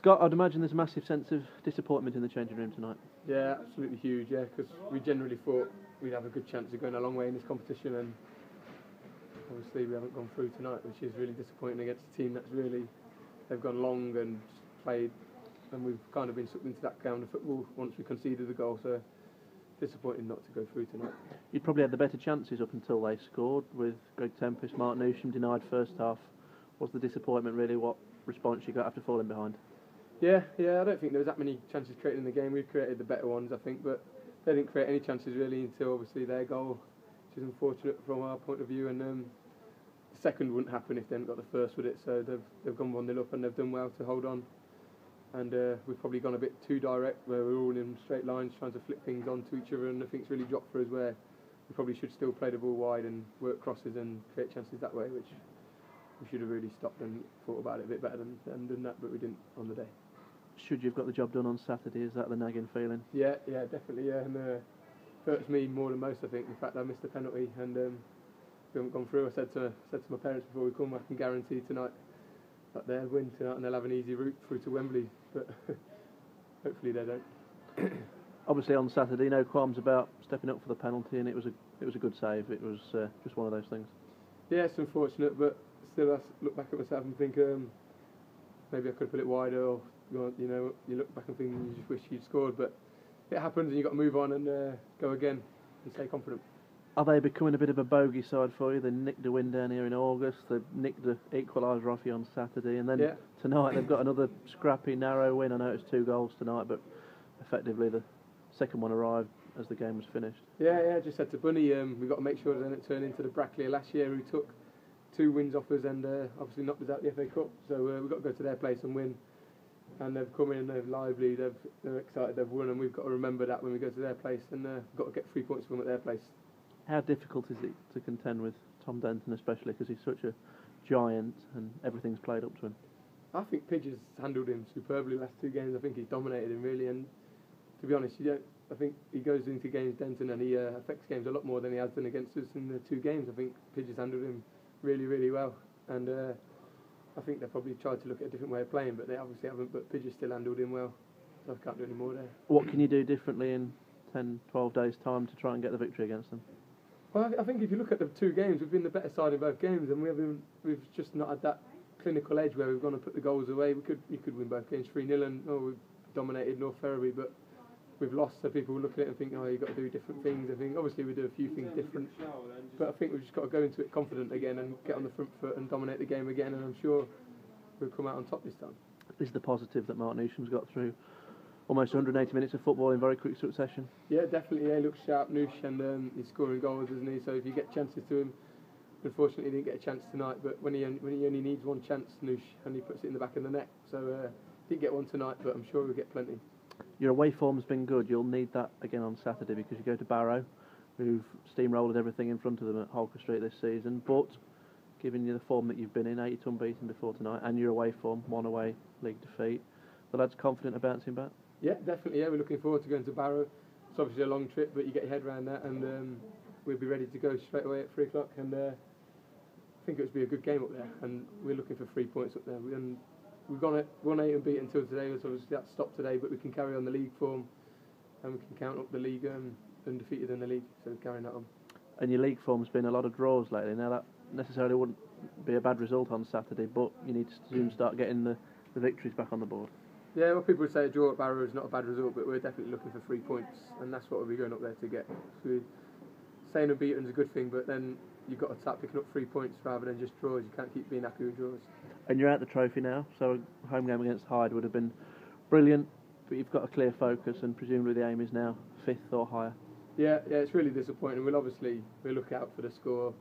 Scott, I'd imagine there's a massive sense of disappointment in the changing room tonight. Yeah, absolutely huge, yeah, because we generally thought we'd have a good chance of going a long way in this competition, and obviously we haven't gone through tonight, which is really disappointing against a team that's really, they've gone long and played, and we've kind of been sucked into that ground of football once we conceded the goal, so disappointing not to go through tonight. You'd probably had the better chances up until they scored, with Greg Tempest, Martin Newsham denied first half. Was the disappointment really what response you got after falling behind? Yeah, I don't think there was that many chances created in the game. We created the better ones, I think, but they didn't create any chances really until obviously their goal, which is unfortunate from our point of view, and the second wouldn't happen if they hadn't got the first with it, so they've gone 1-0 up and they've done well to hold on. And we've probably gone a bit too direct, where we're all in straight lines trying to flick things onto each other, and I think it's really dropped for us where we probably should still play the ball wide and work crosses and create chances that way, which we should have really stopped and thought about it a bit better than done that, but we didn't on the day. Should you have got the job done on Saturday? Is that the nagging feeling? Yeah, definitely, yeah, and hurts me more than most, I think. In fact, I missed a penalty and we haven't gone through. I said to my parents before we come, I can guarantee tonight that they'll win tonight and they'll have an easy route through to Wembley, but hopefully they don't. Obviously on Saturday, no qualms about stepping up for the penalty, and it was a good save. It was just one of those things. Yeah, it's unfortunate, but still I look back at myself and think maybe I could have put it wider, or you look back and think you just wish you'd scored, but it happens and you've got to move on and go again and stay confident. Are they becoming a bit of a bogey side for you? They nicked a win down here in August, they nicked the equaliser off you on Saturday, and then tonight they've got another scrappy, narrow win. I know it's 2 goals tonight, but effectively the second one arrived as the game was finished. Yeah, I just said to Bunny, we've got to make sure they don't turn into the Brackley last year, who took 2 wins off us and obviously knocked us out the FA Cup, so we've got to go to their place and win. And they've come in, they're lively, they're excited, they've won, and we've got to remember that when we go to their place, and we've got to get 3 points from them at their place. How difficult is it to contend with Tom Denton, especially because he's such a giant and everything's played up to him? I think Pidge has handled him superbly the last 2 games. I think he's dominated him really, and to be honest, I think he goes into games, Denton, and he affects games a lot more than he has done against us in the 2 games. I think Pidge has handled him really, really well, and I think they probably tried to look at a different way of playing, but they obviously haven't. But Pidge has still handled him well, so I can't do any more there. What can you do differently in 10, 12 days' time to try and get the victory against them? Well, I think if you look at the 2 games, we've been the better side in both games, and we've just not had that clinical edge where we've gone and put the goals away. You could win both games 3-0, and we've dominated North Ferriby, but we've lost. So people look at it and think, you've got to do different things. I think obviously we do a few things different, but I think we've just got to go into it confident again and get on the front foot and dominate the game again, and I'm sure we'll come out on top this time. This is the positive that Martin Newsham's got through almost 180 minutes of football in very quick succession. Yeah, definitely. Yeah, he looks sharp, Noosh, and he's scoring goals, isn't he? So if you get chances to him, unfortunately he didn't get a chance tonight, but when he only needs 1 chance, Noosh, and he puts it in the back of the net. So didn't get one tonight, but I'm sure we'll get plenty. Your away form's been good. You'll need that again on Saturday because you go to Barrow, who've steamrolled everything in front of them at Holker Street this season, but given you the form that you've been in, 8 unbeaten before tonight, and your away form, 1 away league defeat, the lads confident of bouncing back? Yeah, definitely. Yeah, we're looking forward to going to Barrow. It's obviously a long trip, but you get your head around that, and we'll be ready to go straight away at 3 o'clock. And I think it would be a good game up there, and we're looking for 3 points up there. And we've gone at 1-8 unbeaten until today, so obviously that stopped today, but we can carry on the league form, and we can count up the league undefeated in the league, so carrying that on. And your league form's been a lot of draws lately. Now that necessarily wouldn't be a bad result on Saturday, but you need to soon start getting the victories back on the board. Yeah, well, people would say a draw at Barrow is not a bad result, but we're definitely looking for 3 points, and that's what we'll be going up there to get. So saying unbeaten is a good thing, but then you've got to start picking up 3 points rather than just draws. You can't keep being happy with draws. And you're out the trophy now, so a home game against Hyde would have been brilliant, but you've got a clear focus, and presumably the aim is now 5th or higher. Yeah, it's really disappointing. We'll look out for the score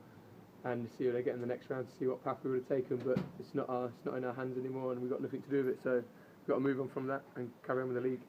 and see what they get in the next round to see what path we would have taken, but it's not in our hands anymore, and we've got nothing to do with it. So we've got to move on from that and carry on with the league.